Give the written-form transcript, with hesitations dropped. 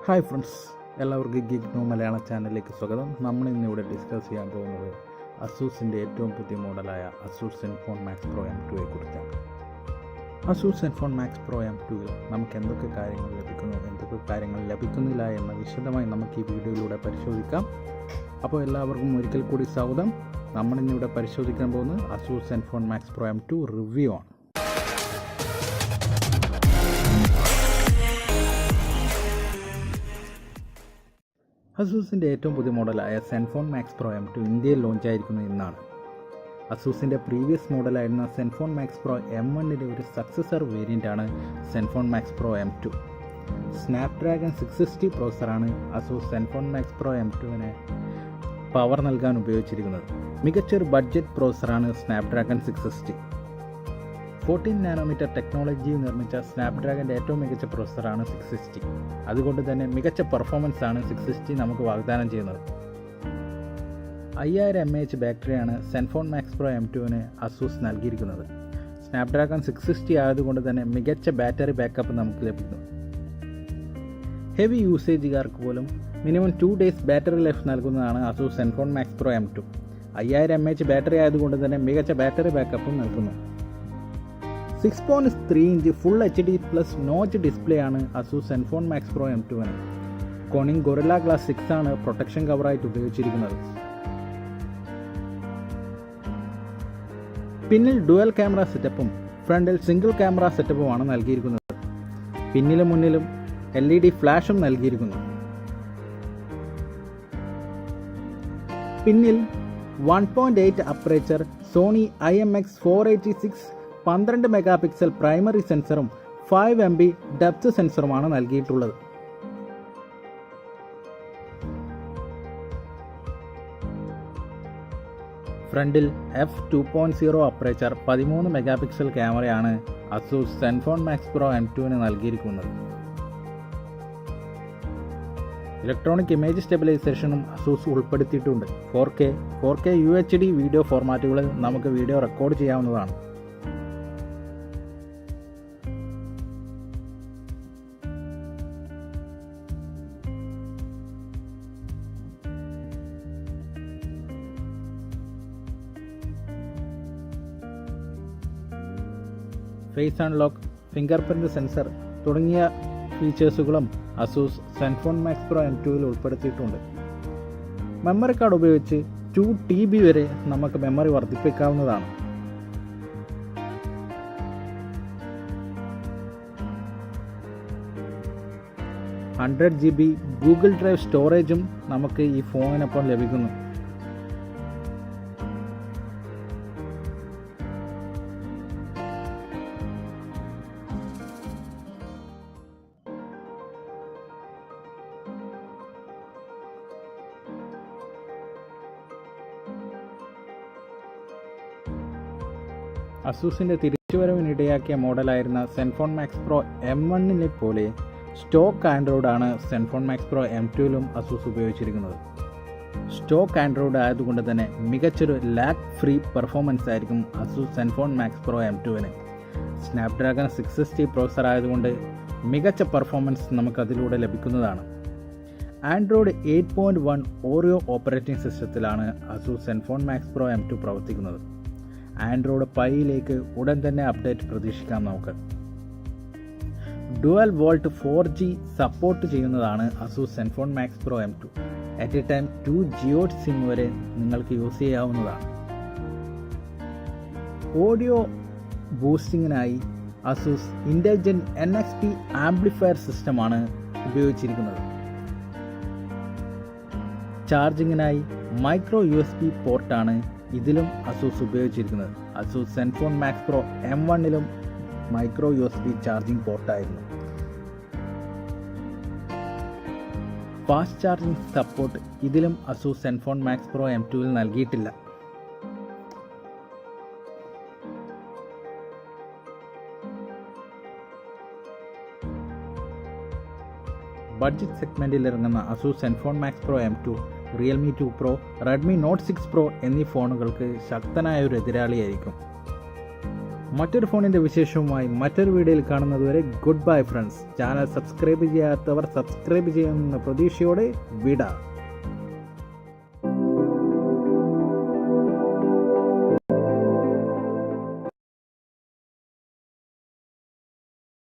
Hi friends, എല്ലാവർക്കും gig no Malayalam ചാനലിലേക്ക് സ്വാഗതം. നമ്മളിന്നിവിടെ ഡിസ്കസ് ചെയ്യാൻ പോകുന്നത് അസൂസിൻ്റെ ഏറ്റവും പുതിയ മോഡലായ അസൂസ് സെൻഫോൺ മാക്സ് പ്രോ M2യെ കുറിച്ചാണ്. അസൂസ് സെൻഫോൺ മാക്സ് പ്രോ M2ൽ നമുക്ക് എന്തൊക്കെ കാര്യങ്ങൾ ലഭിക്കുന്നു, എന്തൊക്കെ കാര്യങ്ങൾ ലഭിക്കുന്നില്ല എന്ന് വിശദമായി നമുക്ക് ഈ വീഡിയോയിലൂടെ പരിശോധിക്കാം. അപ്പോൾ എല്ലാവർക്കും ഒരിക്കൽ കൂടി സ്വാഗതം. നമ്മളിന്നിവിടെ പരിശോധിക്കാൻ പോകുന്നത് Asus Zenfone Max Pro M2 review ആണ്. അസൂസിൻ്റെ ഏറ്റവും പുതിയ മോഡലായ സെൻഫോൺ മാക്സ് പ്രോ M2 ഇന്ത്യയിൽ ലോഞ്ചായിരിക്കുന്നത് ഇന്നാണ്. അസൂസിൻ്റെ പ്രീവിയസ് മോഡലായിരുന്ന സെൻഫോൺ മാക്സ് പ്രോ M1ൻ്റെ ഒരു സക്സസർ വേരിയൻ്റാണ് Zenfone Max Pro M2. Snapdragon 660 പ്രോസറാണ് അസൂസ് സെൻഫോൺ മാക്സ് പ്രോ M2വിന് പവർ നൽകാൻ ഉപയോഗിച്ചിരിക്കുന്നത്. മികച്ചൊരു ബഡ്ജറ്റ് പ്രോസറാണ് സ്നാപ്ഡ്രാഗൺ 660. 14 നാനോമീറ്റർ ടെക്നോളജി നിർമ്മിച്ച സ്നാപ്ഡ്രാഗൻ്റെ ഏറ്റവും മികച്ച പ്രോസറാണ് 660. അതുകൊണ്ട് തന്നെ മികച്ച പെർഫോമൻസ് ആണ് 660 നമുക്ക് വാഗ്ദാനം ചെയ്യുന്നത്. 5000 mAh ബാറ്ററിയാണ് സെൻഫോൺ മാക്സ് പ്രോ M2വിന് അസൂസ് നൽകിയിരിക്കുന്നത്. സ്നാപ്ഡ്രാഗൺ 660 ആയതുകൊണ്ട് തന്നെ മികച്ച ബാറ്ററി ബാക്കപ്പ് നമുക്ക് ലഭിക്കുന്നു. ഹെവി യൂസേജുകാർക്ക് പോലും മിനിമം 2 days ബാറ്ററി ലൈഫ് നൽകുന്നതാണ് Asus Zenfone Max Pro M2. 5000 mAh battery ആയതുകൊണ്ട് തന്നെ മികച്ച ബാറ്ററി ബാക്കപ്പും നൽകുന്നു. 6.3 inch full HD plus notch display ആണ് അസൂസ് സെൻഫോൺ മാക്സ് പ്രോ M2വിന്. കോണിംഗ് ഗൊറില്ല ഗ്ലാസ് 6 ആണ് പ്രൊട്ടക്ഷൻ കവറായിട്ട് ഉപയോഗിച്ചിരിക്കുന്നത്. പിന്നിൽ ഡുവൽ ക്യാമറ സെറ്റപ്പും ഫ്രണ്ടിൽ സിംഗിൾ ക്യാമറ സെറ്റപ്പുമാണ് നൽകിയിരിക്കുന്നത്. പിന്നിലും മുന്നിലും LED ഫ്ലാഷും നൽകിയിരിക്കുന്നു. പിന്നിൽ 1.8 aperture Sony IMX486 12 megapixel primary സെൻസറും 5 MB ഡെപ്ത് സെൻസറുമാണ് നൽകിയിട്ടുള്ളത്. ഫ്രണ്ടിൽ f2.0 അപ്പറേച്ചർ 13 മെഗാപിക്സൽ ക്യാമറയാണ് അസൂസ് സെൻഫോൺ മാക്സ് പ്രോ M2വിന് നൽകിയിരിക്കുന്നത്. ഇലക്ട്രോണിക് ഇമേജ് സ്റ്റെബിലൈസേഷനും അസൂസ് ഉൾപ്പെടുത്തിയിട്ടുണ്ട്. 4K UHD വീഡിയോ ഫോർമാറ്റുകളിൽ നമുക്ക് വീഡിയോ റെക്കോർഡ് ചെയ്യാവുന്നതാണ്. Face unlock, finger print sensor തുടങ്ങിയ ഫീച്ചേഴ്സുകളും അസൂസ് സെൻഫോൺ മാക്സ് പ്രോ M2വിൽ ഉൾപ്പെടുത്തിയിട്ടുണ്ട്. മെമ്മറി കാർഡ് ഉപയോഗിച്ച് 2 TB വരെ നമുക്ക് മെമ്മറി വർദ്ധിപ്പിക്കാവുന്നതാണ്. GB ഗൂഗിൾ ഡ്രൈവ് സ്റ്റോറേജും നമുക്ക് ഈ ഫോണിനൊപ്പം ലഭിക്കുന്നു. അസൂസിൻ്റെ തിരിച്ചുവരവിനിടയാക്കിയ മോഡലായിരുന്ന സെൻഫോൺ മാക്സ് പ്രോ M1നെ പോലെ സ്റ്റോക്ക് ആൻഡ്രോയിഡ് ആണ് സെൻഫോൺ മാക്സ് പ്രോ M2വിലും അസൂസ് ഉപയോഗിച്ചിരിക്കുന്നത്. സ്റ്റോക്ക് ആൻഡ്രോയിഡ് ആയതുകൊണ്ട് തന്നെ മികച്ചൊരു ലാഗ് ഫ്രീ പെർഫോമൻസ് ആയിരിക്കും അസൂസ് സെൻഫോൺ മാക്സ് പ്രോ M2വിന്. സ്നാപ്ഡ്രാഗൺ 660 പ്രോസർ ആയതുകൊണ്ട് മികച്ച പെർഫോമൻസ് നമുക്കതിലൂടെ ലഭിക്കുന്നതാണ്. ആൻഡ്രോയിഡ് 8.1 ഓറിയോ ഓപ്പറേറ്റിംഗ് സിസ്റ്റത്തിലാണ് Asus Zenfone Max Pro M2 പ്രവർത്തിക്കുന്നത്. ആൻഡ്രോയിഡ് പൈയിലേക്ക് ഉടൻ തന്നെ അപ്ഡേറ്റ് പ്രതീക്ഷിക്കാം നമുക്ക്. ഡുവൽ വോൾട്ട് 4G സപ്പോർട്ട് ചെയ്യുന്നതാണ് Asus Zenfone Max Pro M2. At a time 2 Jio sim വരെ നിങ്ങൾക്ക് യൂസ് ചെയ്യാവുന്നതാണ്. ഓഡിയോ ബൂസ്റ്റിങ്ങിനായി അസൂസ് ഇൻ്റലിജൻറ്റ് NXP ആംപ്ലിഫയർ സിസ്റ്റമാണ് ഉപയോഗിച്ചിരിക്കുന്നത്. ചാർജിങ്ങിനായി മൈക്രോ USB പോർട്ടാണ് ഇതിലും അസൂസ് ഉപയോഗിച്ചിരിക്കുന്നത്. അസൂസ് സെൻഫോൺ മാക്സ് പ്രോ M1ലും മൈക്രോ USB ചാർജിംഗ് പോർട്ടായിരുന്നു. ഫാസ്റ്റ് ചാർജിംഗ് സപ്പോർട്ട് ഇതിലും അസൂസ് സെൻഫോൺ മാക്സ് പ്രോ M2വിൽ നൽകിയിട്ടില്ല. ബഡ്ജറ്റ് സെഗ്മെൻറ്റിൽ ഇറങ്ങുന്ന Asus Zenfone Max Pro M2 Realme 2 Pro, Redmi Note 6 Pro എന്നീ ഫോണുകൾക്ക് ശക്തനായ ഒരു എതിരാളിയായിരിക്കും. മറ്റൊരു ഫോണിൻ്റെ വിശേഷവുമായി മറ്റൊരു വീഡിയോയിൽ കാണുന്നതുവരെ good bye friends. Channel subscribe ചെയ്യാത്തവർ സബ്സ്ക്രൈബ് ചെയ്യുമെന്ന പ്രതീക്ഷയോടെ വിട.